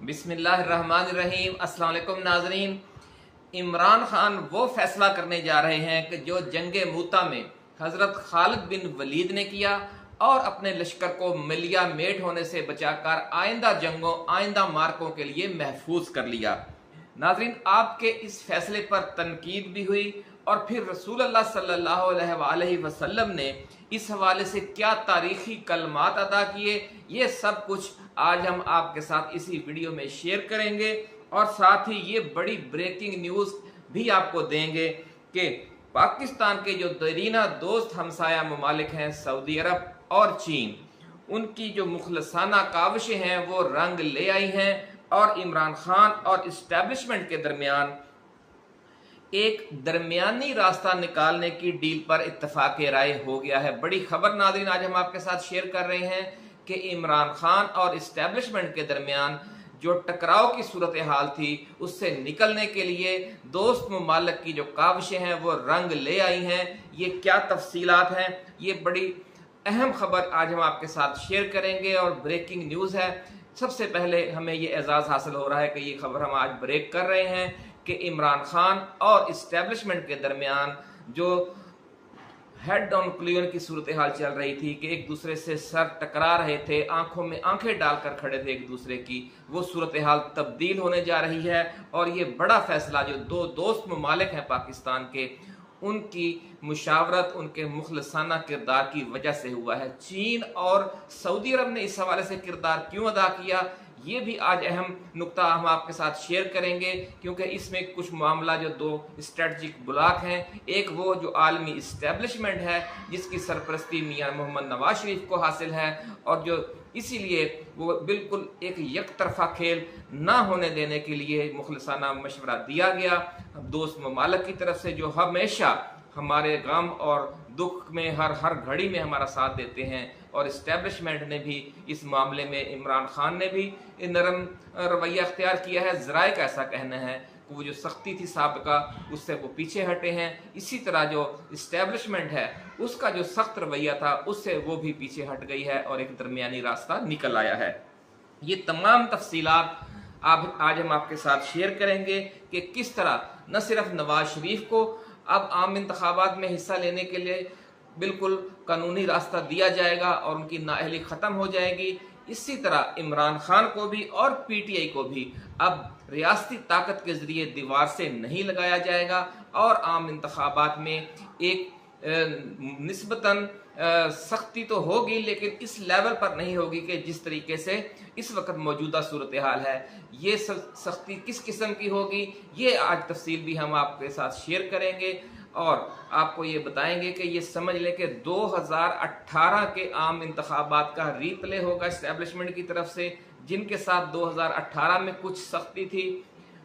बिस्मिल्लाहिर्रहमानिर्रहीम। अस्सलाम वालेकुम नाज़रीन। इमरान खान वो फैसला करने जा रहे हैं कि जो जंग मूता में हज़रत खालिद बिन वलीद ने किया और अपने लश्कर को मिलिया मेट होने से बचाकर आइंदा जंगों आइंदा मार्कों के लिए महफूज कर लिया। नाज़रीन, आपके इस फैसले पर तनकीद भी हुई और फिर रसूलुल्लाह सल्लल्लाहु अलैहि वसल्लम ने इस हवाले से क्या तारीखी कलमात अदा किए, ये सब कुछ आज हम आपके साथ इसी वीडियो में शेयर करेंगे और साथ ही ये बड़ी ब्रेकिंग न्यूज़ भी आपको देंगे कि पाकिस्तान के जो दरीना दोस्त हमसाया ममालिक हैं सऊदी अरब और चीन, उनकी जो मुखलसाना काविशें हैं वो रंग ले आई हैं और इमरान खान और इस्टेब्लिशमेंट के दरमियान एक दरमियानी रास्ता निकालने की डील पर इत्तफाक राय हो गया है। बड़ी खबर नाज़रीन आज हम आपके साथ शेयर कर रहे हैं कि इमरान खान और इस्टेब्लिशमेंट के दरमियान जो टकराव की सूरत हाल थी उससे निकलने के लिए दोस्त ममालिक की जो काविशें हैं वो रंग ले आई हैं। ये क्या तफसीलात हैं, ये बड़ी अहम खबर आज हम आपके साथ शेयर करेंगे और ब्रेकिंग न्यूज़ है। सबसे पहले हमें ये एजाज़ हासिल हो रहा है कि ये खबर हम आज ब्रेक कर रहे हैं कि इमरान खान और इस्टेब्लिशमेंट के दरमियान जो हेड ऑन क्लियर की सूरत हाल चल रही थी कि एक दूसरे से सर टकरा रहे थे, आंखों में आंखें डालकर खड़े थे एक दूसरे की, वो सूरत हाल तब्दील होने जा रही है। और ये बड़ा फैसला जो दो दोस्त ममालिक हैं पाकिस्तान के, उनकी मुशावरत उनके मुखलसाना किरदार की वजह से हुआ है। चीन और सऊदी अरब ने इस हवाले से किरदार क्यों अदा किया, ये भी आज अहम नुक्ता हम आपके साथ शेयर करेंगे, क्योंकि इसमें कुछ मामला जो दो स्ट्रेटजिक ब्लॉक हैं, एक वो जो आलमी इस्टेब्लिशमेंट है जिसकी सरपरस्ती मियां मोहम्मद नवाज शरीफ को हासिल है और जो इसीलिए वो बिल्कुल एक यकतरफा खेल ना होने देने के लिए मुखलसाना मशवरा दिया गया दोस्त ममालिक की तरफ से, जो हमेशा हमारे गम और दुख में हर घड़ी में हमारा साथ देते हैं। और इस्टेब्लिशमेंट ने भी इस मामले में, इमरान खान ने भी नरम रवैया अख्तियार किया है। ज़राए का ऐसा कहना है कि वो जो सख्ती थी साबिका उससे वो पीछे हटे हैं। इसी तरह जो इस्टेब्लिशमेंट है उसका जो सख्त रवैया था उससे वो भी पीछे हट गई है और एक दरमियानी रास्ता निकल आया है। ये तमाम तफसीलात आज हम आपके साथ शेयर करेंगे कि किस तरह न सिर्फ नवाज शरीफ को अब आम इंतखाबात में हिस्सा लेने के लिए बिल्कुल कानूनी रास्ता दिया जाएगा और उनकी नाअहली ख़त्म हो जाएगी, इसी तरह इमरान खान को भी और पीटीआई को भी अब रियासती ताकत के ज़रिए दीवार से नहीं लगाया जाएगा और आम इंतखाबात में एक निस्बतन सख्ती तो होगी लेकिन इस लेवल पर नहीं होगी कि जिस तरीके से इस वक्त मौजूदा सूरत हाल है। ये सख्ती किस किस्म की होगी ये आज तफसील भी हम आपके साथ शेयर करेंगे और आपको ये बताएंगे कि ये समझ लें कि 2018 के आम इंतखाबात का रीप्ले होगा इस्टेब्लिशमेंट की तरफ से। जिनके साथ 2018 में कुछ सख्ती थी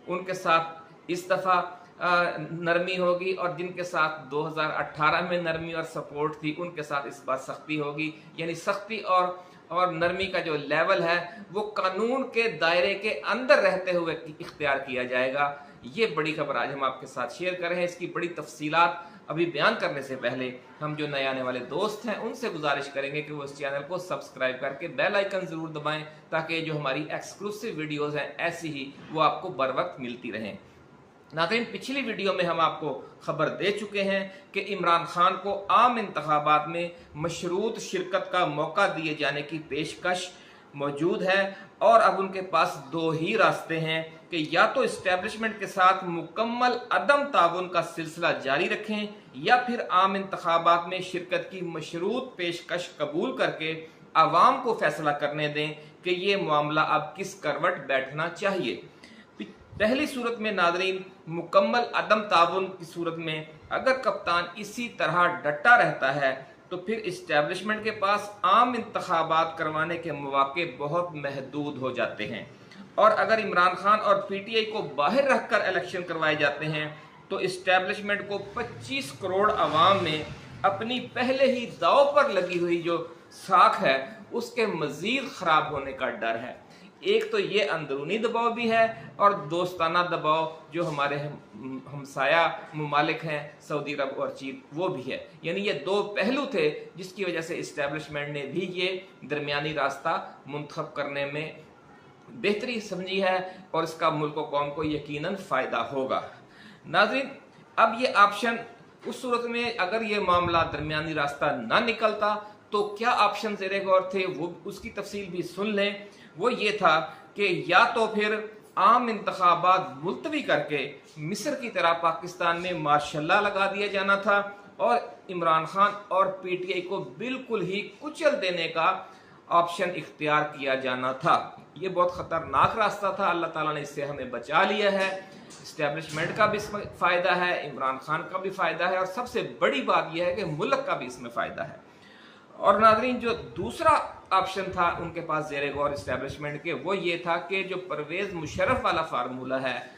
उनके साथ इस दफ़ा नरमी होगी और जिनके साथ 2018 में नरमी और सपोर्ट थी उनके साथ इस बार सख्ती होगी। यानी सख्ती और नरमी का जो लेवल है वो कानून के दायरे के अंदर रहते हुए इख्तियार किया जाएगा। ये बड़ी खबर आज हम आपके साथ शेयर कर रहे हैं। इसकी बड़ी तफसीलात अभी बयान करने से पहले हम जो नए आने वाले दोस्त हैं उनसे गुजारिश करेंगे कि वो इस चैनल को सब्सक्राइब करके बेल आइकन ज़रूर दबाएं ताकि जो हमारी एक्सक्लूसिव वीडियोस हैं ऐसी ही वो आपको बर वक्त मिलती रहें। नाज़रीन, पिछली वीडियो में हम आपको खबर दे चुके हैं कि इमरान खान को आम इंतखाबात में मशरूत शिरकत का मौका दिए जाने की पेशकश मौजूद है और अब उनके पास दो ही रास्ते हैं कि या तो इस्टेब्लिशमेंट के साथ मुकम्मल अदम ताउन का सिलसिला जारी रखें या फिर आम इंतखाबात में शिरकत की मशरूत पेशकश कबूल करके आवाम को फैसला करने दें कि ये मामला अब किस करवट बैठना चाहिए। पहली सूरत में नाज़रीन, मुकम्मल अदम ताउन की सूरत में अगर कप्तान इसी तरह डटा रहता है तो फिर इस्टेब्लिशमेंट के पास आम इंतखाबात करवाने के मौके बहुत महदूद हो जाते हैं और अगर इमरान खान और पीटीआई को बाहर रखकर इलेक्शन करवाए जाते हैं तो इस्टेब्लिशमेंट को 25 करोड़ आवाम में अपनी पहले ही दाव पर लगी हुई जो साख है उसके मजीद खराब होने का डर है। एक तो ये अंदरूनी दबाव भी है और दोस्ताना दबाव जो हमारे हमसाया ममालिक हैं सऊदी अरब और चीन वो भी है। यानी ये दो पहलू थे जिसकी वजह से इस्टेब्लिशमेंट ने भी ये दरमियानी रास्ता मुंतखब करने में बेहतरी समझी है और इसका मुल्क और कौम को यकीनन फ़ायदा होगा। नाज़रीन, अब ये ऑप्शन उस सूरत में अगर ये मामला दरमियानी रास्ता ना निकलता तो क्या ऑप्शन ज़ेरे गौर थे, वो उसकी तफसील भी सुन लें। वो ये था कि या तो फिर आम इंतखाबात मुलतवी करके मिस्र की तरह पाकिस्तान में मार्शल लॉ लगा दिया जाना था और इमरान खान और पीटीआई को बिल्कुल ही कुचल देने का ऑप्शन इख्तियार किया जाना था। ये बहुत ख़तरनाक रास्ता था, अल्लाह ताला ने इससे हमें बचा लिया है। इस्टेब्लिशमेंट का भी इसमें फ़ायदा है, इमरान खान का भी फ़ायदा है और सबसे बड़ी बात यह है कि मुल्क का भी इसमें फ़ायदा है। और नाज़रीन, जो दूसरा ऑप्शन था उनके पास ज़ेरे गौर इस्टेब्लिशमेंट के, वो ये था कि जो परवेज़ मुशर्रफ वाला फार्मूला है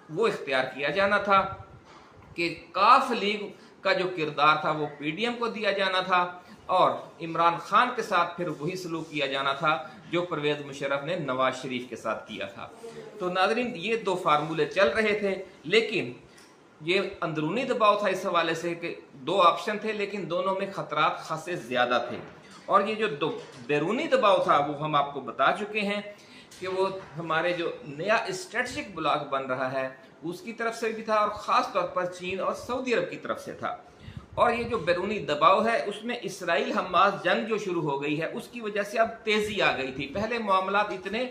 वो इख्तियार किया जाना था कि काफ लीग का जो किरदार था वो पीडीएम को दिया जाना था और इमरान खान के साथ फिर वही सलूक किया जाना था जो परवेज़ मुशर्रफ ने नवाज शरीफ के साथ किया था। तो नाज़रीन, ये दो फार्मूले चल रहे थे, लेकिन ये अंदरूनी दबाव था इस हवाले से कि दो ऑप्शन थे लेकिन दोनों में खतरात खासे ज़्यादा थे। और ये जो दो बैरूनी दबाव था वो हम आपको बता चुके हैं कि वो हमारे जो नया स्ट्रेटजिक ब्लॉक बन रहा है उसकी तरफ से भी था और ख़ास तौर पर चीन और सऊदी अरब की तरफ से था। और ये जो बैरूनी दबाव है उसमें इसराइल हमास जंग जो शुरू हो गई है उसकी वजह से अब तेज़ी आ गई थी। पहले मामलात इतने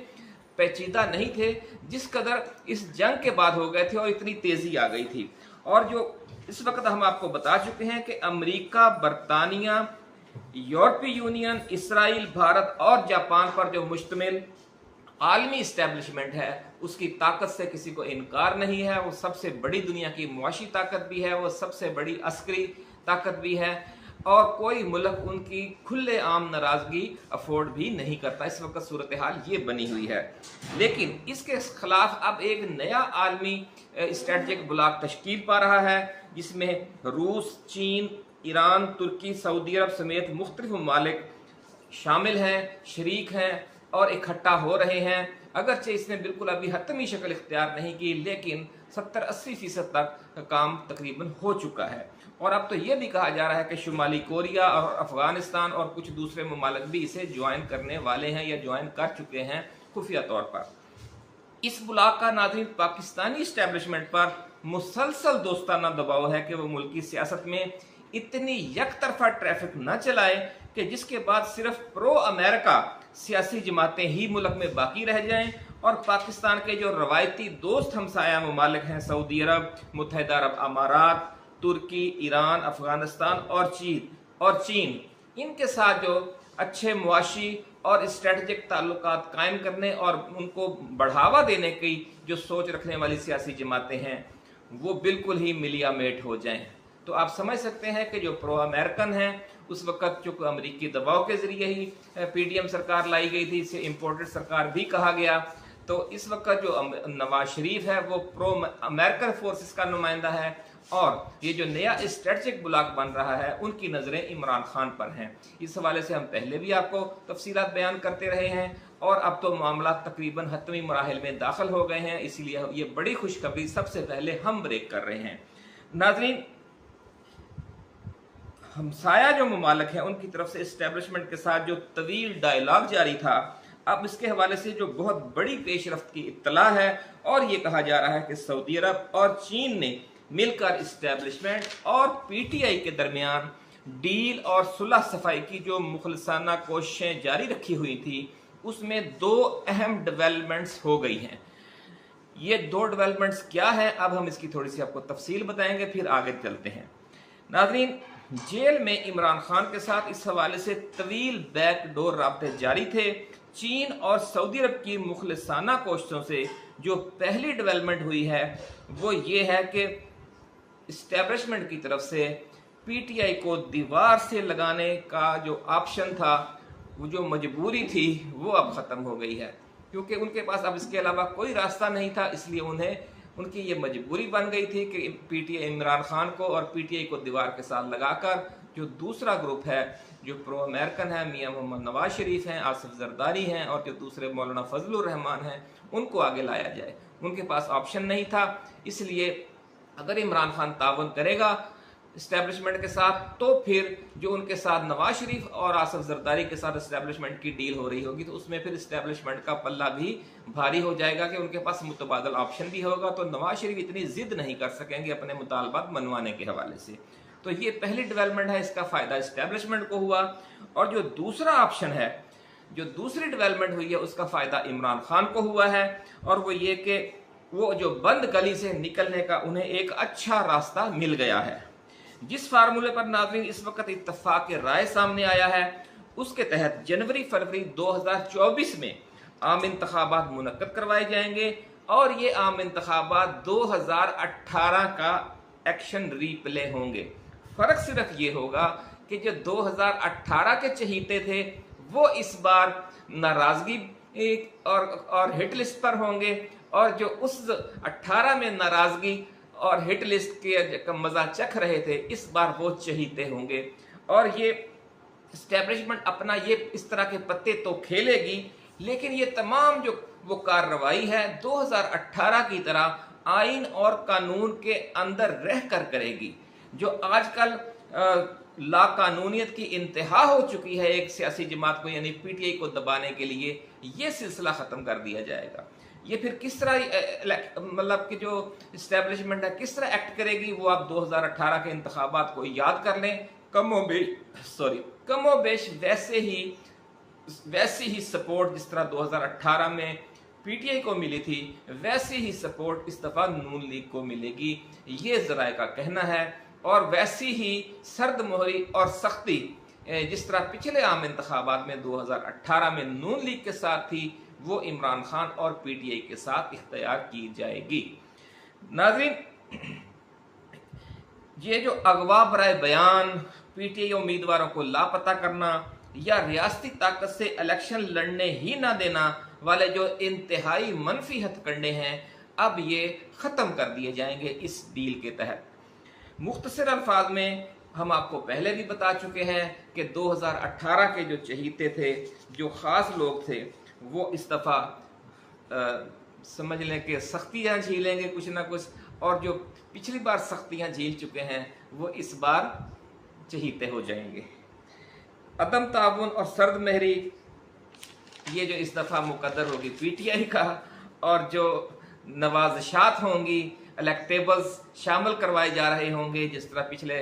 पेचीदा नहीं थे जिस कदर इस जंग के बाद हो गए थे और इतनी तेज़ी आ गई थी। और जो इस वक्त हम आपको बता चुके हैं कि अमेरिका, बरतानिया, यूरोपीय यूनियन, इसराइल, भारत और जापान पर जो मुश्तमिल आलमी इस्टेब्लिशमेंट है उसकी ताकत से किसी को इनकार नहीं है। वो सबसे बड़ी दुनिया की मुआशी ताकत भी है, वो सबसे बड़ी अस्करी ताकत भी है और कोई मुल्क उनकी खुले आम नाराज़गी अफोर्ड भी नहीं करता। इस वक्त सूरत हाल ये बनी हुई है। लेकिन इसके खिलाफ अब एक नया आलमी स्ट्रेटजिक ब्लॉक तश्कील पा रहा है जिसमें रूस, चीन, ईरान, तुर्की, सऊदी अरब समेत मुख्तलिफ ममालिक शामिल हैं, शरीक हैं और इकट्ठा हो रहे हैं। अगरचे इसने बिल्कुल अभी हतमी शक्ल इख्तियार नहीं की लेकिन 70-80% तक काम तकरीबन हो चुका है। और अब तो ये भी कहा जा रहा है कि शुमाली कोरिया और अफगानिस्तान और कुछ दूसरे ममालिक भी इसे ज्वाइन करने वाले हैं या ज्वाइन कर चुके हैं खुफिया तौर पर। इस ब्लॉक का नाज़रीन पाकिस्तानी इस्टेब्लिशमेंट पर मुसलसल दोस्ताना दबाव है कि वो मुल्क की सियासत में इतनी यकतरफा ट्रैफिक न चलाए कि जिसके बाद सिर्फ प्रो अमेरिका सियासी जमातें ही मुल्क में बाकी रह जाएं और पाकिस्तान के जो रवायती दोस्त हमसाया ममालिक हैं सऊदी अरब, मुत्तहिदा अरब अमारात, तुर्की, ईरान, अफगानिस्तान और चीन इनके साथ जो अच्छे मुआशी और स्ट्रेटजिक ताल्लुकात कायम करने और उनको बढ़ावा देने की जो सोच रखने वाली सियासी जमातें हैं वो बिल्कुल ही मिलिया मेट हो जाएं। तो आप समझ सकते हैं कि जो प्रो अमेरिकन हैं उस वक्त चूँकि अमरीकी दबाव के ज़रिए ही पीडीएम सरकार लाई गई थी, इसे इम्पोर्टेड सरकार भी कहा गया। तो इस वक्त जो नवाज शरीफ है वो प्रो अमेरिकन फोर्सेस का नुमाइंदा है और ये जो नया स्ट्रेटजिक ब्लॉक बन रहा है उनकी नज़रें इमरान खान पर हैं। इस हवाले से हम पहले भी आपको तफसीलात बयान करते रहे हैं और अब तो मामला तकरीबन हतमी मराहिल में दाखिल हो गए हैं, इसलिए ये बड़ी खुशखबरी सबसे पहले हम ब्रेक कर रहे हैं। नाज़रीन, हमसाया जो ममालिक हैं उनकी तरफ से इस्टेब्लिशमेंट के साथ जो तवील डायलॉग जारी था, अब इसके हवाले से जो बहुत बड़ी पेशरफ्त की इत्तला है और ये कहा जा रहा है कि सऊदी अरब और चीन ने मिलकर इस्टेब्लिशमेंट और पीटीआई के दरमियान डील और सुलह सफाई की जो मुखलसाना कोशिशें जारी रखी हुई थी उसमें दो अहम डेवलपमेंट्स हो गई हैं। ये दो डेवलपमेंट्स क्या हैं, अब हम इसकी थोड़ी सी आपको तफसील बताएंगे, फिर आगे चलते हैं। नाज़रीन, जेल में इमरान खान के साथ इस हवाले से तवील बैकडोर राब्ते जारी थे। चीन और सऊदी अरब की मुखलिसाना कोशिशों से जो पहली डेवलपमेंट हुई है वो ये है कि इस्टेब्लिशमेंट की तरफ से पीटीआई को दीवार से लगाने का जो ऑप्शन था, वो जो मजबूरी थी, वो अब ख़त्म हो गई है क्योंकि उनके पास अब इसके अलावा कोई रास्ता नहीं था। इसलिए उनकी ये मजबूरी बन गई थी कि पीटीआई इमरान खान को और पीटीआई को दीवार के साथ लगाकर जो दूसरा ग्रुप है जो प्रो अमेरिकन है, मियां मोहम्मद नवाज शरीफ हैं, आसिफ जरदारी हैं और जो दूसरे मौलाना फजलुर रहमान हैं, उनको आगे लाया जाए। उनके पास ऑप्शन नहीं था। इसलिए अगर इमरान खान तावन करेगा इस्टेब्लिशमेंट के साथ, तो फिर जो उनके साथ नवाज शरीफ और आसिफ जरदारी के साथ इस्टेब्लिशमेंट की डील हो रही होगी, तो उसमें फिर इस्टेब्लिशमेंट का पल्ला भी भारी हो जाएगा कि उनके पास मुतबादल ऑप्शन भी होगा, तो नवाज शरीफ इतनी जिद नहीं कर सकेंगे अपने मुतालबात मनवाने के हवाले से। तो ये पहली डेवलपमेंट है, इसका फायदा इस्टेब्लिशमेंट को हुआ। और जो दूसरा ऑप्शन है, जो दूसरी डेवलपमेंट हुई है, उसका फायदा इमरान खान को हुआ है, और वो ये कि वो जो बंद गली से निकलने का उन्हें एक अच्छा रास्ता मिल गया है। जिस फार्मूले पर नाज़रीन इस वक्त इत्तफाक राय सामने आया है, उसके तहत जनवरी फरवरी 2024 में आम इंतखाबात मुनक्कद करवाए जाएंगे, और ये आम इंतखाबात 2018 का एक्शन रीप्ले होंगे। फर्क सिर्फ ये होगा कि जो 2018 के चहीते थे वो इस बार नाराजगी और हिट लिस्ट पर होंगे, और जो उस 18 में नाराजगी और हिट लिस्ट के मजा चख रहे थे, इस बार वो चहीते होंगे। और ये एस्टेब्लिशमेंट अपना ये इस तरह के पत्ते तो खेलेगी, लेकिन ये तमाम जो वो कार्रवाई है 2018 की तरह आइन और कानून के अंदर रह कर करेगी। जो आजकल लाकानूनियत की इंतहा हो चुकी है एक सियासी जमात को, यानी पीटीआई को दबाने के लिए, ये सिलसिला खत्म कर दिया जाएगा। ये फिर किस तरह मतलब कि जो इस्टेब्लिशमेंट है किस तरह एक्ट करेगी, वो आप 2018 के इंतखाबात को याद कर लें। कमोबेश वैसे ही सपोर्ट जिस तरह 2018 में पीटीआई को मिली थी, वैसे ही सपोर्ट इस दफा नून लीग को मिलेगी, ये ज़राए का कहना है। और वैसी ही सर्द मोहरी और सख्ती जिस तरह पिछले आम इंतखाबात में 2018 में नून लीग के साथ थी, वो इमरान खान और पीटीआई के साथ इख्तियार की जाएगी। नाज़रीन, ये जो अगवा बराए बयान, पीटीआई उम्मीदवारों को लापता करना या रियासती ताकत से इलेक्शन लड़ने ही ना देना वाले जो इंतहाई मनफी हथकंडे हैं, अब ये ख़त्म कर दिए जाएंगे इस डील के तहत। मुख्तसर अल्फाज में हम आपको पहले भी बता चुके हैं कि 2018 के जो चहीते थे, जो ख़ास लोग थे, वो इस दफ़ा समझ लें कि सख्तियाँ झीलेंगे कुछ ना कुछ, और जो पिछली बार सख्तियाँ झील चुके हैं वो इस बार चहीते हो जाएंगे। अदम ताउन और सर्द महरी ये जो इस दफ़ा मुकद्दर होगी पीटीआई का, और जो नवाज़शात होंगी, इलेक्टेबल्स शामिल करवाए जा रहे होंगे जिस तरह पिछले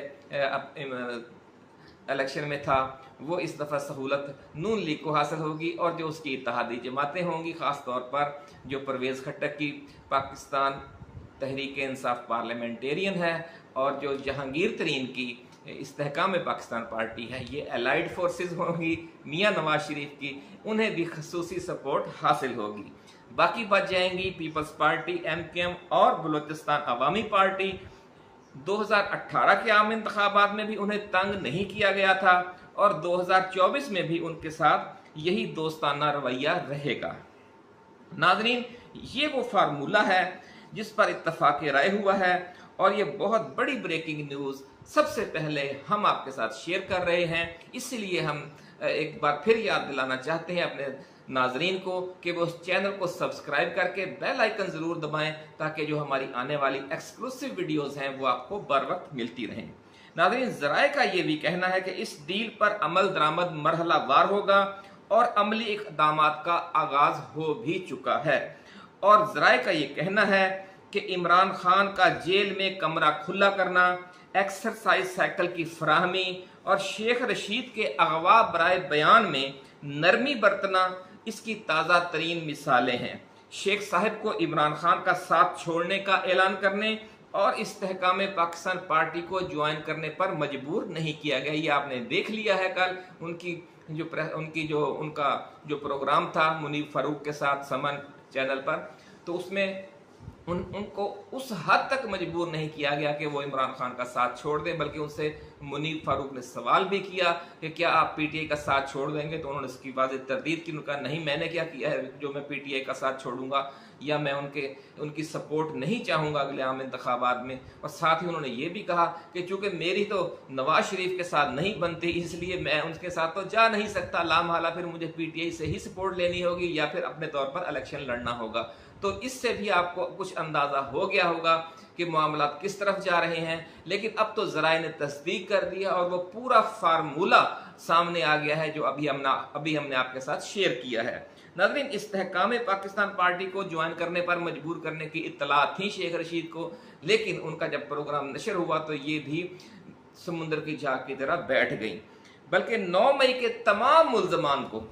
इलेक्शन में था, वो इस दफ़ा सहूलत नून लीग को हासिल होगी। और जो उसकी इत्तेहादी जमातें होंगी, ख़ास तौर पर जो परवेज़ खट्टक की पाकिस्तान तहरीक इंसाफ पार्लियामेंटेरियन है, और जो जहांगीर तरीन की इस्तेहकाम पाकिस्तान पार्टी है, ये एलाइड फोर्सेस होंगी मियां नवाज शरीफ की, उन्हें भी खसूसी सपोर्ट हासिल होगी। बाकी बच जाएंगी पीपल्स पार्टी, MKM और बलूचिस्तान अवामी पार्टी। 2018 के आम इंतखाबात में भी उन्हें तंग नहीं किया गया था, और 2024 में भी उनके साथ यही दोस्ताना रवैया रहेगा। नाज़रीन, ये वो फार्मूला है जिस पर इत्तफाक राय हुआ है, और ये बहुत बड़ी ब्रेकिंग न्यूज़ सबसे पहले हम आपके साथ शेयर कर रहे हैं। इसलिए हम एक बार फिर याद दिलाना चाहते हैं अपने नाजरीन को कि वो उस चैनल को सब्सक्राइब करके बेल आइकन ज़रूर दबाएं, ताकि जो हमारी आने वाली एक्सक्लूसिव वीडियोस हैं वो आपको बर वक्त मिलती रहें। नाजरीन, ज़राए का ये भी कहना है कि इस डील पर अमल दरामद मरहलावार होगा, और अमली इक़दामात का आगाज़ हो भी चुका है। और ज़राए का ये कहना है कि इमरान खान का जेल में कमरा खुला करना, एक्सरसाइज साइकिल की फराहमी, और शेख रशीद के अगवा बराए बयान में नरमी बरतना इसकी ताज़ा तरीन मिसालें हैं। शेख साहब को इमरान खान का साथ छोड़ने का ऐलान करने और इस्तेहकाम पाकिस्तान पार्टी को ज्वाइन करने पर मजबूर नहीं किया गया। ये आपने देख लिया है कल उनका जो प्रोग्राम था मुनीब फारूक के साथ समन चैनल पर, तो उसमें उनको उस हद तक मजबूर नहीं किया गया कि वो इमरान खान का साथ छोड़ दें, बल्कि उनसे मुनीब फारूक ने सवाल भी किया कि क्या आप पीटीआई का साथ छोड़ देंगे, तो उन्होंने इसकी वाज़ेह तरदीद की। उन्होंने कहा नहीं, मैंने क्या किया है जो मैं पीटीआई का साथ छोड़ूंगा, या मैं उनकी सपोर्ट नहीं चाहूँगा अगले आम इंतखाबात में। और साथ ही उन्होंने ये भी कहा कि चूँकि मेरी तो नवाज शरीफ के साथ नहीं बनती, इसलिए मैं उनके साथ तो जा नहीं सकता, लामहला फिर मुझे पीटीआई से ही सपोर्ट लेनी होगी या फिर अपने तौर पर इलेक्शन लड़ना होगा। तो इससे भी आपको कुछ अंदाज़ा हो गया होगा कि मामलात किस तरफ जा रहे हैं। लेकिन अब तो ज़राए ने तस्दीक कर दिया और वो पूरा फार्मूला सामने आ गया है जो अभी हमने आपके साथ शेयर किया है। नाज़रीन, इस्तेहकाम पाकिस्तान पार्टी को ज्वाइन करने पर मजबूर करने की इत्तला थी शेख रशीद को, लेकिन उनका जब प्रोग्राम नशर हुआ तो ये भी समुद्र की झाग की तरह बैठ गई। बल्कि 9 मई के तमाम मुल्ज़मान को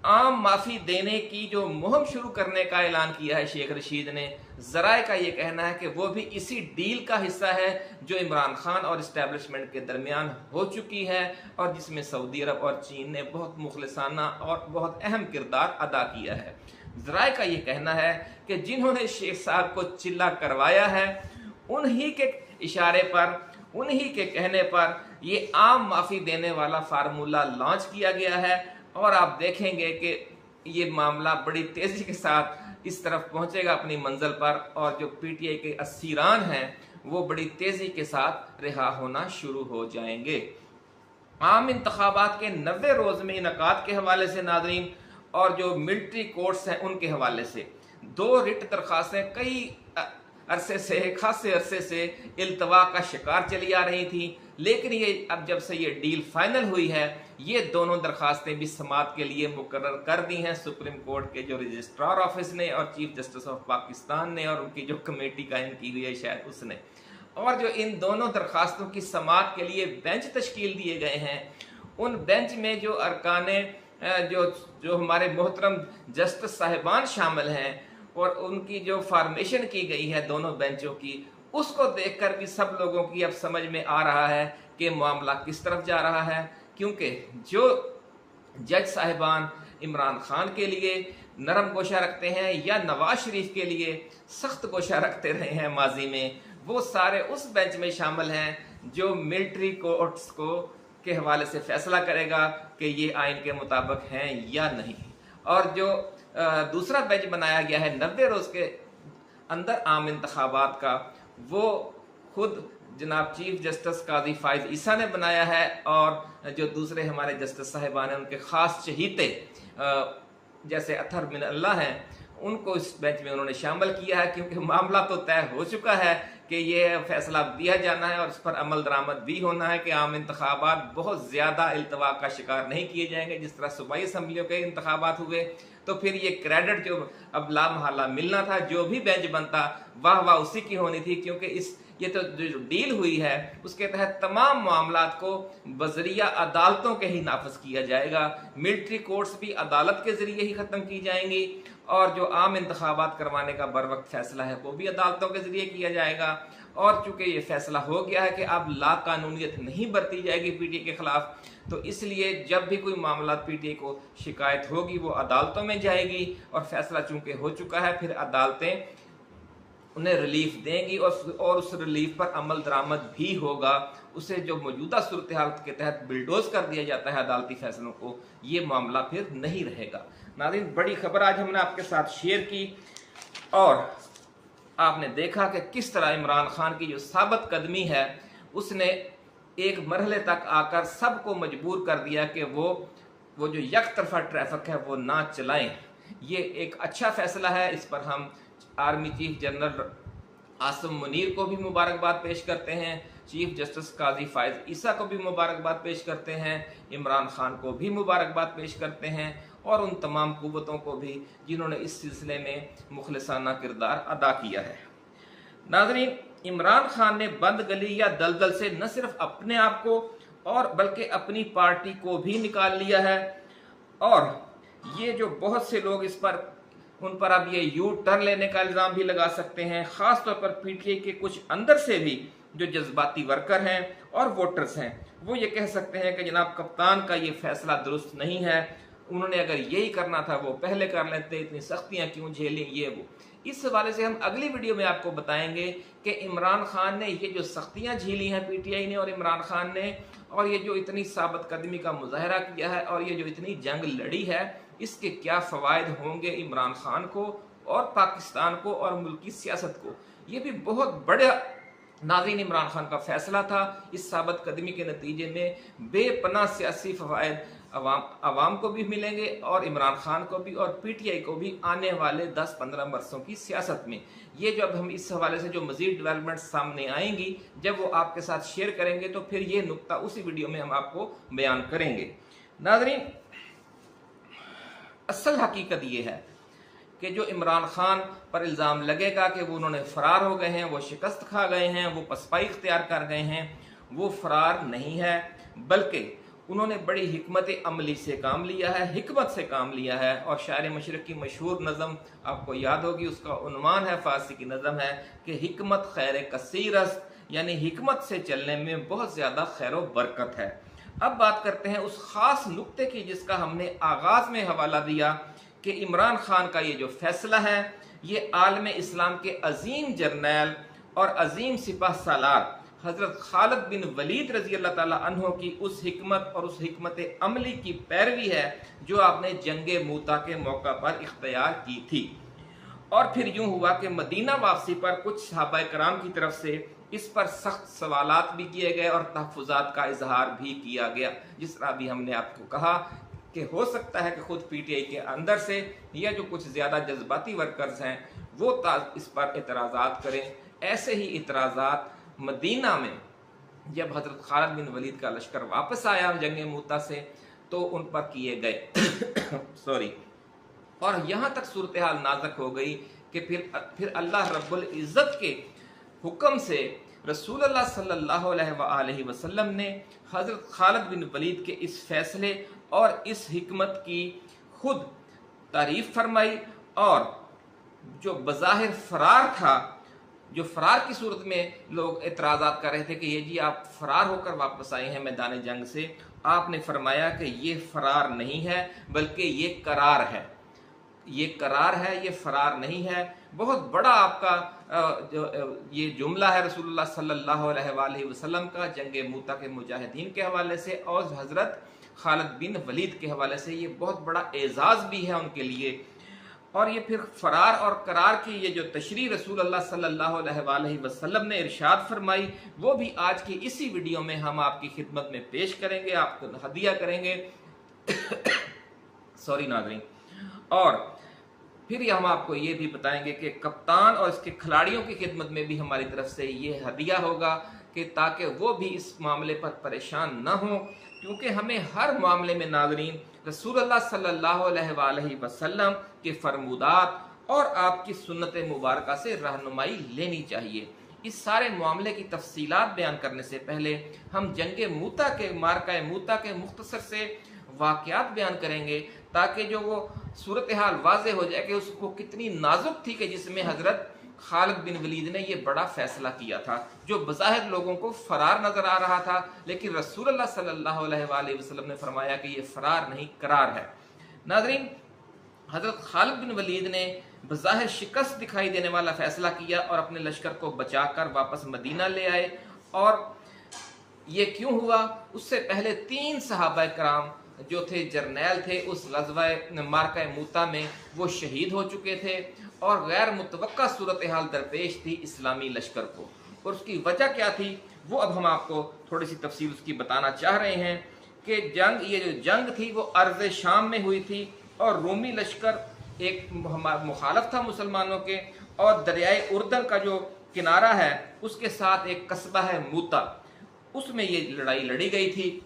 आम माफ़ी देने की जो मुहिम शुरू करने का ऐलान किया है शेख रशीद ने, ज़राए का ये कहना है कि वो भी इसी डील का हिस्सा है जो इमरान खान और इस्टेब्लिशमेंट के दरमियान हो चुकी है और जिसमें सऊदी अरब और चीन ने बहुत मुखलिसाना और बहुत अहम किरदार अदा किया है। ज़राए का ये कहना है कि जिन्होंने शेख साहब को चिल्ला करवाया है उन्हीं के इशारे पर, उन्हीं के कहने पर ये आम माफ़ी देने वाला फार्मूला लॉन्च किया गया है और आप देखेंगे कि ये मामला बड़ी तेज़ी के साथ इस तरफ पहुंचेगा अपनी मंजिल पर और जो पीटीआई के असीरान हैं वो बड़ी तेज़ी के साथ रिहा होना शुरू हो जाएंगे। आम इंतखाबात के 90 रोज़ में इनकाद के हवाले से नाज़रीन और जो मिलिट्री कोर्ट्स हैं उनके हवाले से 2 रिट दरख्वास्तें कई खासे अरसे से इल्तवा का शिकार चली आ रही थी, लेकिन ये अब जब से ये डील फाइनल हुई है ये दोनों दरखास्तें भी समाअत के लिए मुकर्रर कर दी हैं सुप्रीम कोर्ट के जो रजिस्ट्रार ऑफिस ने और चीफ जस्टिस ऑफ पाकिस्तान ने और उनकी जो कमेटी कायम की हुई है शायद उसने। और जो इन दोनों दरखास्तों की समाअत के लिए बेंच तश्कील दिए गए हैं उन बेंच में जो अरकाने जो हमारे मोहतरम जस्टिस साहिबान शामिल हैं और उनकी जो फॉर्मेशन की गई है दोनों बेंचों की, उसको देखकर भी सब लोगों की अब समझ में आ रहा है कि मामला किस तरफ जा रहा है। क्योंकि जो जज साहिबान इमरान खान के लिए नरम गोशा रखते हैं या नवाज शरीफ के लिए सख्त गोशा रखते रहे हैं माजी में, वो सारे उस बेंच में शामिल हैं जो मिलिट्री कोर्ट्स को के हवाले से फैसला करेगा कि ये आइन के मुताबिक हैं या नहीं। और जो दूसरा बेंच बनाया गया है 90 रोज के अंदर आम इंतखाबात का, वो खुद जनाब चीफ जस्टिस काजी फाइज ईसा ने बनाया है और जो दूसरे हमारे जस्टिस साहिबान हैं उनके खास चहीते जैसे अतहर बिन अल्लाह हैं उनको इस बेंच में उन्होंने शामिल किया है। क्योंकि मामला तो तय हो चुका है कि ये फैसला दिया जाना है और इस पर अमल दरामद भी होना है कि आम इंतखाबात बहुत ज़्यादा इल्तवा का शिकार नहीं किए जाएंगे। जिस तरह सूबाई असम्बलियों के इंतखाबात हुए तो फिर ये क्रेडिट जो अब लामहला मिलना था, जो भी बेंच बनता वाह वाह उसी की होनी थी। क्योंकि ये तो जो डील हुई है उसके तहत तमाम मामलात को बजरिया अदालतों के ही नाफज किया जाएगा। मिलिट्री कोर्ट्स भी अदालत के जरिए ही ख़त्म की जाएंगी और जो आम इंतखाबात करवाने का बर वक्त फैसला है वो भी अदालतों के जरिए किया जाएगा। और चूंकि ये फैसला हो गया है कि अब ला कानूनियत नहीं बरती जाएगी पीटीआई के खिलाफ, तो इसलिए जब भी कोई मामला पीटीआई को शिकायत होगी वो अदालतों में जाएगी और फैसला चूंकि हो चुका है फिर अदालतें उन्हें रिलीफ देंगी और उस रिलीफ पर अमल दरामद भी होगा। उसे जो मौजूदा सूरत हाल के तहत बिल्डोज कर दिया जाता है अदालती फैसलों को, ये मामला फिर नहीं रहेगा। नाज़रीन, बड़ी खबर आज हमने आपके साथ शेयर की और आपने देखा कि किस तरह इमरान खान की जो साबित कदमी है उसने एक मरहले तक आकर सबको मजबूर कर दिया कि वो जो एक तरफा ट्रैफिक है वो ना चलाएं। ये एक अच्छा फैसला है, इस पर हम army chief general Asim Munir को भी मुबारकबाद पेश करते हैं, चीफ जस्टिस काजी फाइज ईसा को भी मुबारकबाद पेश करते हैं, इमरान खान को भी मुबारकबाद पेश करते हैं और उन तमाम कुव्वतों को भी जिन्होंने इस सिलसिले में मुखलिसाना किरदार अदा किया है। नाज़रीन, इमरान खान ने बंद गली या दलदल से न सिर्फ अपने आप को और बल्कि अपनी पार्टी को भी निकाल लिया है और ये जो बहुत से लोग उन पर अब ये यू टर्न लेने का इल्ज़ाम भी लगा सकते हैं। ख़ास तौर पर पीटीआई के कुछ अंदर से भी जो जज्बाती वर्कर हैं और वोटर्स हैं वो ये कह सकते हैं कि जनाब कप्तान का ये फैसला दुरुस्त नहीं है, उन्होंने अगर यही करना था वो पहले कर लेते, इतनी सख्तियाँ क्यों झेली ये वो। इस हवाले से हम अगली वीडियो में आपको बताएंगे कि इमरान खान ने ये जो सख्तियाँ झेली हैं पीटीआई ने और इमरान खान ने, और ये जो इतनी साबित कदमी का मुजाहरा किया है और ये जो इतनी जंग लड़ी है, इसके क्या फ़वाइद होंगे इमरान खान को और पाकिस्तान को और मुल्की सियासत को। ये भी बहुत बड़ा नाज़रीन इमरान खान का फैसला था। इस साबित कदमी के नतीजे में बेपनाह सियासी फ़वाइद عوام کو بھی ملیں گے اور عمران خان کو بھی اور پی ٹی آئی کو بھی آنے والے 10-15 برسوں کی سیاست میں۔ یہ جو اب ہم اس حوالے سے جو مزید ڈیولپمنٹ سامنے آئیں گی جب وہ آپ کے ساتھ شیئر کریں گے تو پھر یہ نقطہ اسی ویڈیو میں ہم آپ کو بیان کریں گے۔ ناظرین، اصل حقیقت یہ ہے کہ جو عمران خان پر الزام لگے گا کہ وہ انہوں نے فرار ہو گئے ہیں، وہ شکست کھا گئے ہیں، وہ پسپائی اختیار کر گئے ہیں، وہ فرار نہیں ہے، بلکہ انہوں نے بڑی حکمت عملی سے کام لیا ہے، حکمت سے کام لیا ہے۔ اور شاعر مشرق کی مشہور نظم آپ کو یاد ہوگی، اس کا عنوان ہے، فارسی کی نظم ہے کہ حکمت خیر کثیر است، یعنی حکمت سے چلنے میں بہت زیادہ خیر و برکت ہے۔ اب بات کرتے ہیں اس خاص نقطے کی جس کا ہم نے آغاز میں حوالہ دیا کہ عمران خان کا یہ جو فیصلہ ہے یہ عالم اسلام کے عظیم جرنیل اور عظیم سپہ سالار حضرت خالد بن ولید رضی اللہ تعالیٰ عنہ کی اس حکمت اور اس حکمت عملی کی پیروی ہے جو آپ نے جنگ موتا کے موقع پر اختیار کی تھی۔ اور پھر یوں ہوا کہ مدینہ واپسی پر کچھ صحابہ کرام کی طرف سے اس پر سخت سوالات بھی کیے گئے اور تحفظات کا اظہار بھی کیا گیا، جس طرح بھی ہم نے آپ کو کہا کہ ہو سکتا ہے کہ خود پی ٹی آئی کے اندر سے یا جو کچھ زیادہ جذباتی ورکرز ہیں وہ اس پر اعتراضات کریں۔ ایسے ہی اعتراضات مدینہ میں جب حضرت خالد بن ولید کا لشکر واپس آیا جنگ موتا سے تو ان پر کیے گئے اور یہاں تک صورتحال نازک ہو گئی کہ پھر اللہ رب العزت کے حکم سے رسول اللہ صلی اللہ علیہ وآلہ وسلم نے حضرت خالد بن ولید کے اس فیصلے اور اس حکمت کی خود تعریف فرمائی، اور جو بظاہر فرار تھا، جو فرار کی صورت میں لوگ اعتراضات کر رہے تھے کہ یہ جی آپ فرار ہو کر واپس آئے ہیں میدان جنگ سے، آپ نے فرمایا کہ یہ فرار نہیں ہے بلکہ یہ قرار ہے، یہ قرار ہے، یہ فرار نہیں ہے۔ بہت بڑا آپ کا یہ جملہ ہے رسول اللہ صلی اللہ علیہ وآلہ وسلم کا جنگ موتا کے مجاہدین کے حوالے سے اور حضرت خالد بن ولید کے حوالے سے، یہ بہت بڑا اعزاز بھی ہے ان کے لیے۔ اور یہ پھر فرار اور قرار کی یہ جو تشریح رسول اللہ صلی اللہ علیہ وآلہ وسلم نے ارشاد فرمائی وہ بھی آج کی اسی ویڈیو میں ہم آپ کی خدمت میں پیش کریں گے، آپ کو ہدیہ کریں گے ناظرین۔ اور پھر ہم آپ کو یہ بھی بتائیں گے کہ کپتان اور اس کے کھلاڑیوں کی خدمت میں بھی ہماری طرف سے یہ ہدیہ ہوگا کہ تاکہ وہ بھی اس معاملے پر پریشان نہ ہوں، کیونکہ ہمیں ہر معاملے میں ناظرین رسول اللہ صلی اللہ علیہ وآلہ وسلم کے فرمودات اور آپ کی سنت مبارکہ سے رہنمائی لینی چاہیے۔ اس سارے معاملے کی تفصیلات بیان کرنے سے پہلے ہم جنگ موتا کے معرکہ موتا کے مختصر سے واقعات بیان کریں گے تاکہ جو وہ صورتحال واضح ہو جائے کہ اس کو کتنی نازک تھی کہ جس میں حضرت خالد بن ولید نے یہ بڑا فیصلہ کیا تھا جو بظاہر لوگوں کو فرار نظر آ رہا تھا، لیکن رسول اللہ صلی اللہ علیہ وآلہ وسلم نے فرمایا کہ یہ فرار نہیں قرار ہے۔ ناظرین، حضرت خالد بن ولید نے بظاہر شکست دکھائی دینے والا فیصلہ کیا اور اپنے لشکر کو بچا کر واپس مدینہ لے آئے، اور یہ کیوں ہوا؟ اس سے پہلے 3 صحابہ کرام جو تھے جرنیل تھے اس غزوہ معرکہ موتا میں، وہ شہید ہو چکے تھے اور غیر متوقع صورتحال درپیش تھی اسلامی لشکر کو، اور اس کی وجہ کیا تھی وہ اب ہم آپ کو تھوڑی سی تفصیل اس کی بتانا چاہ رہے ہیں کہ یہ جو جنگ تھی وہ ارض شام میں ہوئی تھی اور رومی لشکر ایک مخالف تھا مسلمانوں کے، اور دریائے اردن کا جو کنارہ ہے اس کے ساتھ ایک قصبہ ہے موتا، اس میں یہ لڑائی لڑی گئی تھی۔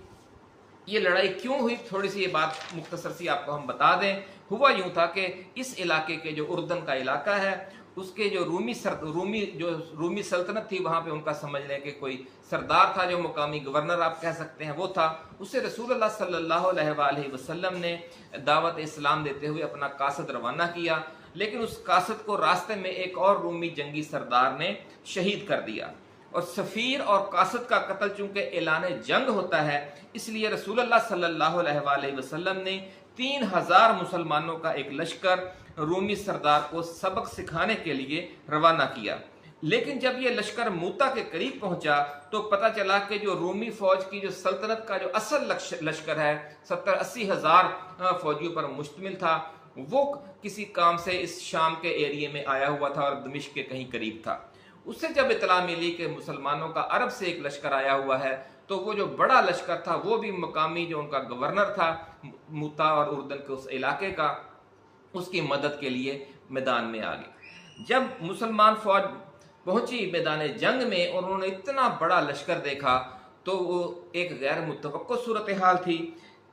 یہ لڑائی کیوں ہوئی تھوڑی سی یہ بات مختصر سی آپ کو ہم بتا دیں۔ ہوا یوں تھا کہ اس علاقے کے جو اردن کا علاقہ ہے اس کے جو رومی سلطنت تھی وہاں پہ ان کا سمجھ لیں کہ کوئی سردار تھا جو مقامی گورنر آپ کہہ سکتے ہیں وہ تھا، اسے رسول اللہ صلی اللہ علیہ وآلہ وسلم نے دعوت اسلام دیتے ہوئے اپنا قاصد روانہ کیا، لیکن اس قاصد کو راستے میں ایک اور رومی جنگی سردار نے شہید کر دیا، اور سفیر اور قاصد کا قتل چونکہ اعلان جنگ ہوتا ہے اس لیے رسول اللہ صلی اللہ علیہ وآلہ وسلم نے 3000 مسلمانوں کا ایک لشکر رومی سردار کو سبق سکھانے کے لیے روانہ کیا۔ لیکن جب یہ لشکر موتا کے قریب پہنچا تو پتہ چلا کہ جو رومی فوج کی جو سلطنت کا جو اصل لشکر ہے 70-80 ہزار فوجیوں پر مشتمل تھا، وہ کسی کام سے اس شام کے ایریے میں آیا ہوا تھا اور دمشق کے کہیں قریب تھا۔ اس سے جب اطلاع ملی کہ مسلمانوں کا عرب سے ایک لشکر آیا ہوا ہے تو وہ جو بڑا لشکر تھا وہ بھی مقامی جو ان کا گورنر تھا موتا اور اردن کے اس علاقے کا، اس کی مدد کے لیے میدان میں آ گئی۔ جب مسلمان فوج پہنچی میدان جنگ میں اور انہوں نے اتنا بڑا لشکر دیکھا تو وہ ایک غیر متوقع صورتحال تھی۔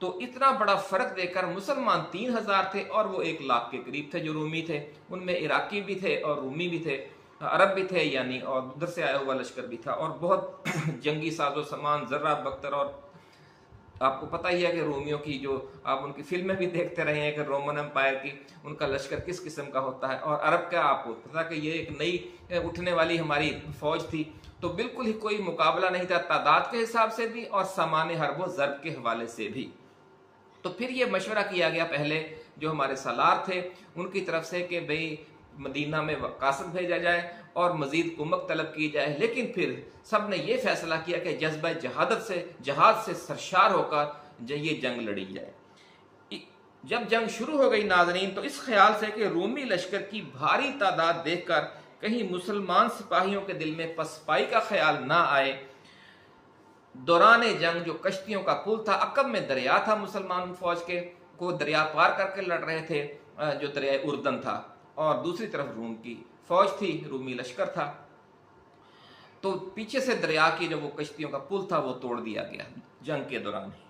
تو اتنا بڑا فرق دیکھ کر مسلمان 3000 تھے اور وہ 1,00,000 کے قریب تھے جو رومی تھے، ان میں عراقی بھی تھے اور رومی بھی تھے، عرب بھی تھے یعنی، اور ادھر سے آیا ہوا لشکر بھی تھا، اور بہت جنگی ساز و سامان، ذرہ بختر، اور آپ کو پتہ ہی ہے کہ رومیوں کی جو آپ ان کی فلمیں بھی دیکھتے رہے ہیں کہ رومن امپائر کی ان کا لشکر کس قسم کا ہوتا ہے، اور عرب کا آپ کو پتہ کہ یہ ایک نئی اٹھنے والی ہماری فوج تھی، تو بالکل ہی کوئی مقابلہ نہیں تھا تعداد کے حساب سے بھی اور سامان حرب و ضرب کے حوالے سے بھی۔ تو پھر یہ مشورہ کیا گیا پہلے جو ہمارے سالار تھے ان کی طرف سے کہ بھئی مدینہ میں قاصد بھیجا جائے اور مزید کمک طلب کی جائے، لیکن پھر سب نے یہ فیصلہ کیا کہ جذبہ جہاد سے سرشار ہو کر یہ جنگ لڑی جائے۔ جب جنگ شروع ہو گئی ناظرین تو اس خیال سے کہ رومی لشکر کی بھاری تعداد دیکھ کر کہیں مسلمان سپاہیوں کے دل میں پسپائی کا خیال نہ آئے، دوران جنگ جو کشتیوں کا پل تھا، عقب میں دریا تھا، مسلمان فوج کے کو دریا پار کر کے لڑ رہے تھے جو دریائے اردن تھا، اور دوسری طرف روم کی فوج تھی، رومی لشکر تھا، تو پیچھے سے دریا کی جو وہ کشتیوں کا پل تھا وہ توڑ دیا گیا جنگ کے دوران ہی۔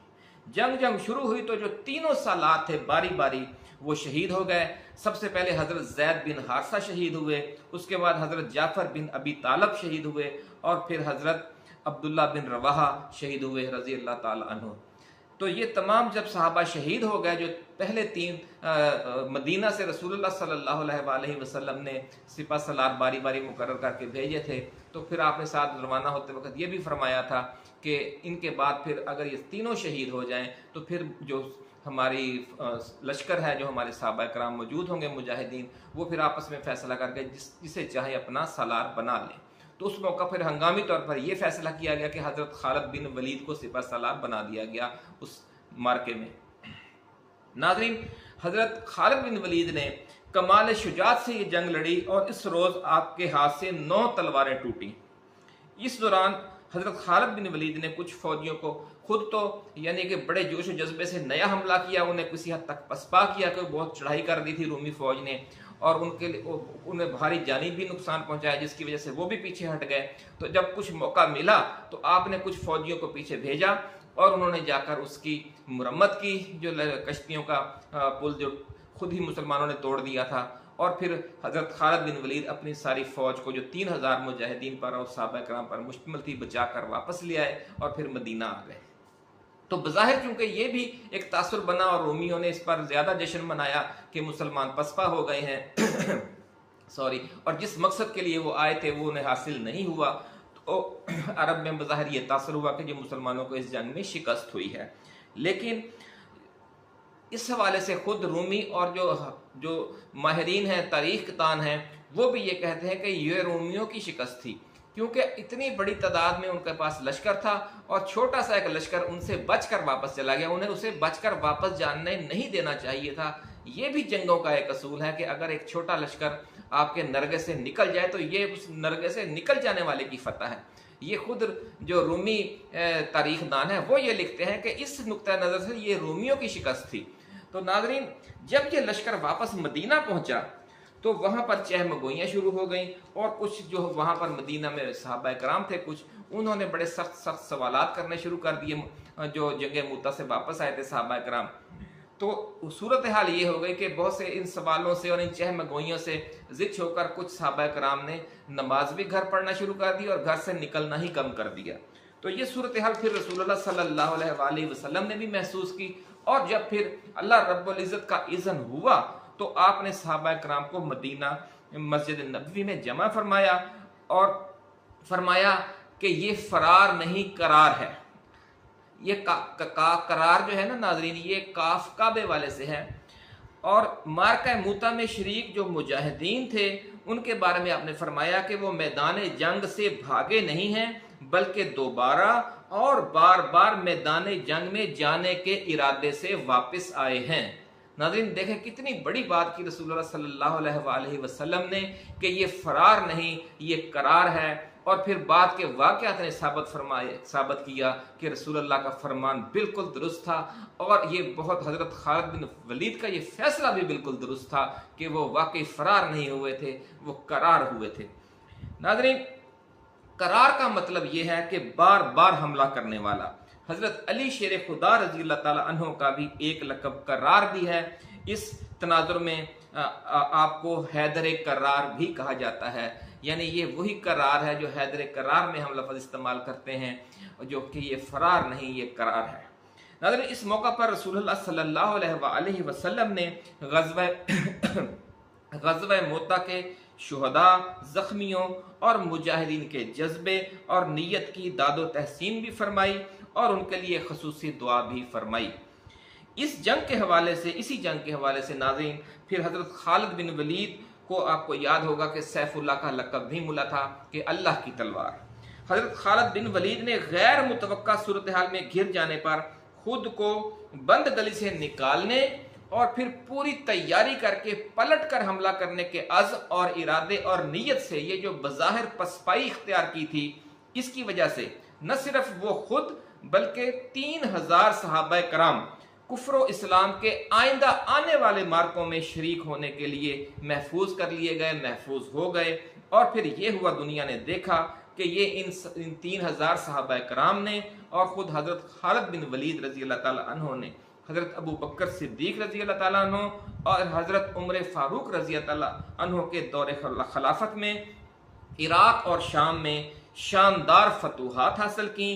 جنگ شروع ہوئی تو جو تینوں سالار تھے باری باری وہ شہید ہو گئے۔ سب سے پہلے حضرت زید بن حارثہ شہید ہوئے، اس کے بعد حضرت جعفر بن ابی طالب شہید ہوئے، اور پھر حضرت عبداللہ بن رواحہ شہید ہوئے رضی اللہ تعالی عنہ۔ تو یہ تمام جب صحابہ شہید ہو گئے، جو پہلے 3 مدینہ سے رسول اللہ صلی اللہ علیہ وآلہ وسلم نے سپہ سالار باری باری مقرر کر کے بھیجے تھے، تو پھر آپ نے ساتھ روانہ ہوتے وقت یہ بھی فرمایا تھا کہ ان کے بعد پھر اگر یہ تینوں شہید ہو جائیں تو پھر جو ہماری لشکر ہے، جو ہمارے صحابہ کرام موجود ہوں گے مجاہدین، وہ پھر آپس میں فیصلہ کر کے جسے چاہے اپنا سالار بنا لیں۔ تو اس موقع پر ہنگامی طور پر یہ فیصلہ کیا گیا کہ حضرت خالد بن ولید کو سپہ سالار بنا دیا گیا اس مارکے میں۔ ناظرین، حضرت خالد بن ولید نے کمال شجاعت سے یہ جنگ لڑی اور اس روز آپ کے ہاتھ سے 9 تلواریں ٹوٹیں۔ اس دوران حضرت خالد بن ولید نے کچھ فوجیوں کو خود تو یعنی کہ بڑے جوش و جذبے سے نیا حملہ کیا، انہیں کسی حد تک پسپا کیا کہ بہت چڑھائی کر دی تھی رومی فوج نے، اور انہیں بھاری جانی بھی نقصان پہنچایا، جس کی وجہ سے وہ بھی پیچھے ہٹ گئے۔ تو جب کچھ موقع ملا تو آپ نے کچھ فوجیوں کو پیچھے بھیجا اور انہوں نے جا کر اس کی مرمت کی، جو کشتیوں کا پل جو خود ہی مسلمانوں نے توڑ دیا تھا، اور پھر حضرت خالد بن ولید اپنی ساری فوج کو جو 3000 مجاہدین پر اور صحابہ کرام پر مشتمل تھی بچا کر واپس لے آئے اور پھر مدینہ آ گئے۔ تو بظاہر چونکہ یہ بھی ایک تاثر بنا اور رومیوں نے اس پر زیادہ جشن منایا کہ مسلمان پسپا ہو گئے ہیں اور جس مقصد کے لیے وہ آئے تھے وہ انہیں حاصل نہیں ہوا، تو عرب میں بظاہر یہ تاثر ہوا کہ جو مسلمانوں کو اس جنگ میں شکست ہوئی ہے۔ لیکن اس حوالے سے خود رومی اور جو ماہرین ہیں، تاریخ دان ہیں، وہ بھی یہ کہتے ہیں کہ یہ رومیوں کی شکست تھی، کیونکہ اتنی بڑی تعداد میں ان کے پاس لشکر تھا اور چھوٹا سا ایک لشکر ان سے بچ کر واپس چلا گیا، انہیں اسے بچ کر واپس جانے نہیں دینا چاہیے تھا۔ یہ بھی جنگوں کا ایک اصول ہے کہ اگر ایک چھوٹا لشکر آپ کے نرغے سے نکل جائے تو یہ اس نرغے سے نکل جانے والے کی فتح ہے۔ یہ خود جو رومی تاریخ دان ہے وہ یہ لکھتے ہیں کہ اس نقطہ نظر سے یہ رومیوں کی شکست تھی۔ تو ناظرین، جب یہ لشکر واپس مدینہ پہنچا تو وہاں پر چہم گوئیاں شروع ہو گئیں، اور کچھ جو وہاں پر مدینہ میں صحابہ کرام تھے کچھ، انہوں نے بڑے سخت سوالات کرنے شروع کر دیے جو جنگ موتا سے واپس آئے تھے صحابہ کرام۔ تو صورتحال یہ ہو گئی کہ بہت سے ان سوالوں سے اور ان چہم گوئیوں سے زچ ہو کر کچھ صحابہ کرام نے نماز بھی گھر پڑھنا شروع کر دی اور گھر سے نکلنا ہی کم کر دیا۔ تو یہ صورتحال پھر رسول اللہ صلی اللہ علیہ وآلہ وسلم نے بھی محسوس کی، اور جب پھر اللہ رب العزت کا اذن ہوا تو آپ نے صحابہ کرام کو مدینہ مسجد نبوی میں جمع فرمایا اور فرمایا کہ یہ فرار نہیں قرار ہے۔ یہ قرار جو ہے نا ناظرین، یہ کاف کعبے والے سے ہے، اور مارکہ موتا میں شریک جو مجاہدین تھے ان کے بارے میں آپ نے فرمایا کہ وہ میدان جنگ سے بھاگے نہیں ہیں بلکہ دوبارہ اور بار بار میدان جنگ میں جانے کے ارادے سے واپس آئے ہیں۔ ناظرین دیکھیں کتنی بڑی بات کی رسول اللہ صلی اللہ علیہ وآلہ وسلم نے کہ یہ فرار نہیں، یہ قرار ہے، اور پھر بعد کے واقعات نے ثابت کیا کہ رسول اللہ کا فرمان بالکل درست تھا، اور یہ بہت حضرت خالد بن ولید کا یہ فیصلہ بھی بالکل درست تھا کہ وہ واقعی فرار نہیں ہوئے تھے، وہ قرار ہوئے تھے۔ ناظرین، قرار کا مطلب یہ ہے کہ بار بار حملہ کرنے والا۔ حضرت علی شیر خدا رضی اللہ تعالی عنہ کا بھی ایک لقب قرار بھی ہے۔ اس تناظر میں آپ کو حیدر قرار بھی کہا جاتا ہے، یعنی یہ وہی قرار ہے جو حیدر قرار میں ہم لفظ استعمال کرتے ہیں، جو کہ یہ فرار نہیں، یہ قرار ہے۔ ناظرین، اس موقع پر رسول اللہ صلی اللہ علیہ وآلہ وسلم نے غزوہ موتا کے شہداء، زخمیوں اور مجاہدین کے جذبے اور نیت کی داد و تحسین بھی فرمائی، اور ان کے لیے خصوصی دعا بھی فرمائی۔ اسی جنگ کے حوالے سے ناظرین، پھر حضرت خالد بن ولید کو آپ کو یاد ہوگا کہ سیف اللہ کا لقب بھی ملا تھا، کہ اللہ کی تلوار۔ حضرت خالد بن ولید نے غیر متوقع صورتحال میں گھر جانے پر خود کو بند گلی سے نکالنے اور پھر پوری تیاری کر کے پلٹ کر حملہ کرنے کے عزم اور ارادے اور نیت سے یہ جو بظاہر پسپائی اختیار کی تھی، اس کی وجہ سے نہ صرف وہ خود بلکہ 3000 صحابہ کرام کفر و اسلام کے آئندہ آنے والے مارکوں میں شریک ہونے کے لیے محفوظ کر لیے گئے، محفوظ ہو گئے۔ اور پھر یہ ہوا، دنیا نے دیکھا کہ یہ ان 3000 صحابہ کرام نے اور خود حضرت خالد بن ولید رضی اللہ تعالی عنہ نے حضرت ابو بکر صدیق رضی اللہ تعالیٰ عنہ اور حضرت عمر فاروق رضی اللہ تعالیٰ عنہ کے دور خلافت میں عراق اور شام میں شاندار فتوحات حاصل کی،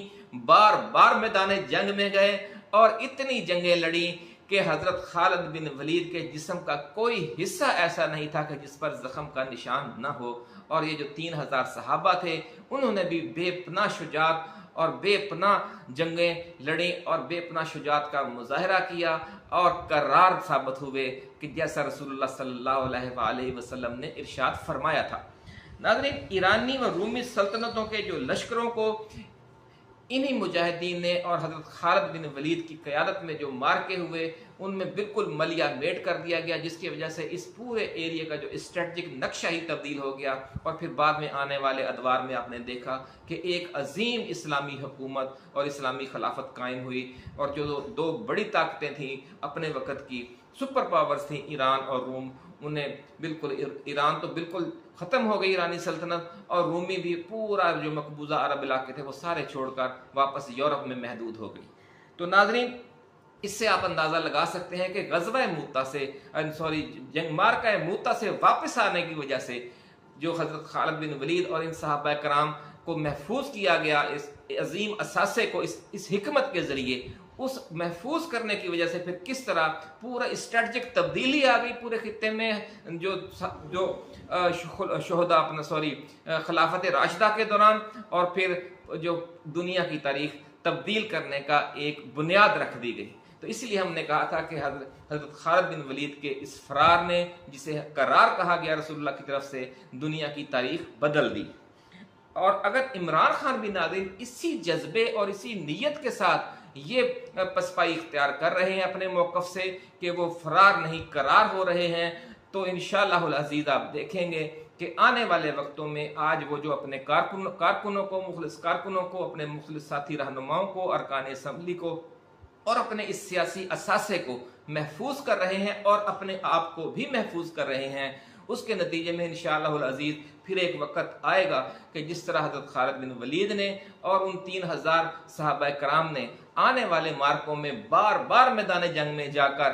بار بار میدان جنگ میں گئے اور اتنی جنگیں لڑی کہ حضرت خالد بن ولید کے جسم کا کوئی حصہ ایسا نہیں تھا کہ جس پر زخم کا نشان نہ ہو۔ اور یہ جو 3000 صحابہ تھے، انہوں نے بھی بے پناہ شجاعت اور بے پناہ جنگیں لڑیں اور بے پناہ شجاعت کا مظاہرہ کیا، اور قرار ثابت ہوئے کہ جیسا رسول اللہ صلی اللہ علیہ وآلہ وسلم نے ارشاد فرمایا تھا۔ ناظرین، ایرانی و رومی سلطنتوں کے جو لشکروں کو انہی مجاہدین نے اور حضرت خالد بن ولید کی قیادت میں جو مارکے ہوئے، ان میں بالکل ملیا میٹ کر دیا گیا، جس کی وجہ سے اس پورے ایریا کا جو اسٹریٹجک نقشہ ہی تبدیل ہو گیا۔ اور پھر بعد میں آنے والے ادوار میں آپ نے دیکھا کہ ایک عظیم اسلامی حکومت اور اسلامی خلافت قائم ہوئی، اور جو دو بڑی طاقتیں تھیں اپنے وقت کی، سپر پاورز تھیں ایران اور روم، انہیں بالکل ایران تو بالکل ختم ہو گئی ایرانی سلطنت، اور رومی بھی پورا جو مقبوضہ عرب علاقے تھے وہ سارے چھوڑ کر واپس یورپ میں محدود ہو گئی۔ تو ناظرین، اس سے آپ اندازہ لگا سکتے ہیں کہ غزوہ موتا سے جنگ مارکہ موتا سے واپس آنے کی وجہ سے جو حضرت خالد بن ولید اور ان صحابہ کرام کو محفوظ کیا گیا، اس عظیم اثاثے کو اس حکمت کے ذریعے، اس محفوظ کرنے کی وجہ سے پھر کس طرح پورا اسٹریٹجک تبدیلی آ گئی پورے خطے میں، جو خلافت راشدہ کے دوران، اور پھر جو دنیا کی تاریخ تبدیل کرنے کا ایک بنیاد رکھ دی گئی۔ تو اس لیے ہم نے کہا تھا کہ حضرت خالد بن ولید کے اس فرار نے، جسے قرار کہا گیا رسول اللہ کی طرف سے، دنیا کی تاریخ بدل دی۔ اور اگر عمران خان بھی ناظرین اسی جذبے اور اسی نیت کے ساتھ یہ پسپائی اختیار کر رہے ہیں اپنے موقف سے کہ وہ فرار نہیں قرار ہو رہے ہیں، تو انشاءاللہ العزیز آپ دیکھیں گے کہ آنے والے وقتوں میں آج وہ جو اپنے کارکنوں کو، اپنے مخلص ساتھی رہنماؤں کو، ارکان اسمبلی کو اور اپنے اس سیاسی اثاثے کو محفوظ کر رہے ہیں اور اپنے آپ کو بھی محفوظ کر رہے ہیں، اس کے نتیجے میں انشاءاللہ العزیز پھر ایک وقت آئے گا کہ جس طرح حضرت خالد بن ولید نے اور ان 3000 صحابہ کرام نے آنے والے مارکوں میں بار بار میدان جنگ میں جا کر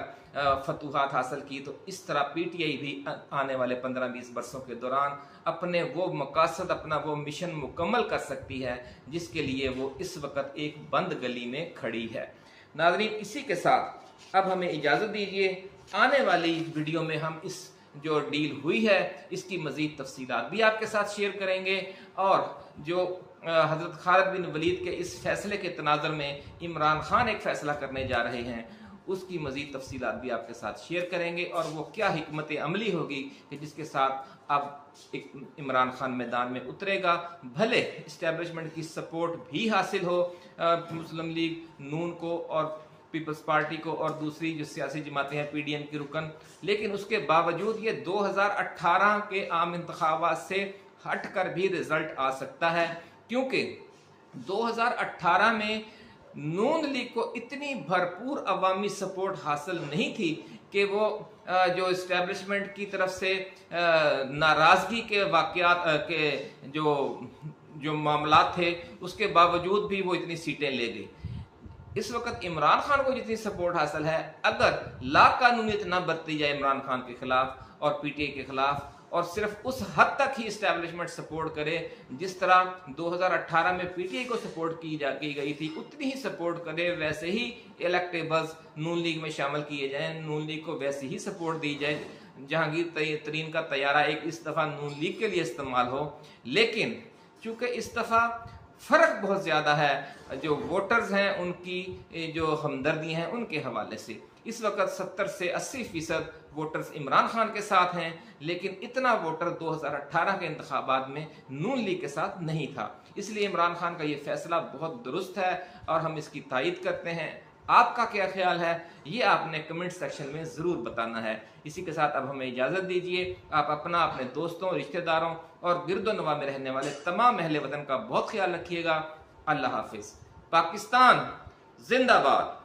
فتوحات حاصل کی، تو اس طرح پی ٹی آئی بھی آنے والے 15-20 برسوں کے دوران اپنے وہ مقاصد، اپنا وہ مشن مکمل کر سکتی ہے جس کے لیے وہ اس وقت ایک بند گلی میں کھڑی ہے۔ ناظرین، اسی کے ساتھ اب ہمیں اجازت دیجیے، آنے والی ویڈیو میں ہم اس جو ڈیل ہوئی ہے اس کی مزید تفصیلات بھی آپ کے ساتھ شیئر کریں گے، اور جو حضرت خالد بن ولید کے اس فیصلے کے تناظر میں عمران خان ایک فیصلہ کرنے جا رہے ہیں، اس کی مزید تفصیلات بھی آپ کے ساتھ شیئر کریں گے، اور وہ کیا حکمت عملی ہوگی کہ جس کے ساتھ اب ایک عمران خان میدان میں اترے گا، بھلے اسٹیبلشمنٹ کی سپورٹ بھی حاصل ہو مسلم لیگ نون کو اور پیپلز پارٹی کو اور دوسری جو سیاسی جماعتیں ہیں پی ڈی ایم کی رکن، لیکن اس کے باوجود یہ 2018 کے عام انتخابات سے हट कर भी रिजल्ट आ सकता है, क्योंकि 2018 में नून लीग को इतनी भरपूर अवामी सपोर्ट हासिल नहीं थी कि वो जो इस्टेब्लिशमेंट की तरफ से नाराज़गी के वाक़यात के जो मामलात थे उसके बावजूद भी वो इतनी सीटें ले गई। इस वक्त इमरान खान को जितनी सपोर्ट हासिल है, अगर लाकानूनियत ना बरती जाए इमरान खान के खिलाफ और पीटीआई के खिलाफ, और सिर्फ उस हद तक ही इस्टेब्लिशमेंट सपोर्ट करे जिस तरह 2018 में पीटीआई को सपोर्ट की गई थी, उतनी ही सपोर्ट करे, वैसे ही इलेक्टेबल्स नून लीग में शामिल किए जाएं, नून लीग को वैसी ही सपोर्ट दी जाए, जहांगीर तरीन का तैयारा एक इस दफ़ा नून लीग के लिए इस्तेमाल हो। लेकिन चूँकि इस दफ़ा फ़र्क बहुत ज़्यादा है, जो वोटर्स हैं उनकी जो हमदर्दी हैं उनके हवाले से, इस वक्त 70 से 80% वोटर्स इमरान खान के साथ हैं, लेकिन इतना वोटर 2018 के इंतखाबात में नून लीग के साथ नहीं था। इसलिए इमरान खान का ये फैसला बहुत दुरुस्त है और हम इसकी तायद करते हैं। आपका क्या ख्याल है, ये आपने कमेंट सेक्शन में ज़रूर बताना है। इसी के साथ अब हमें इजाज़त दीजिए। आप अपना, अपने दोस्तों, रिश्तेदारों और गिरदोनवा में रहने वाले तमाम अहले वतन का बहुत ख्याल रखिएगा। अल्लाह हाफिज़। पाकिस्तान जिंदाबाद।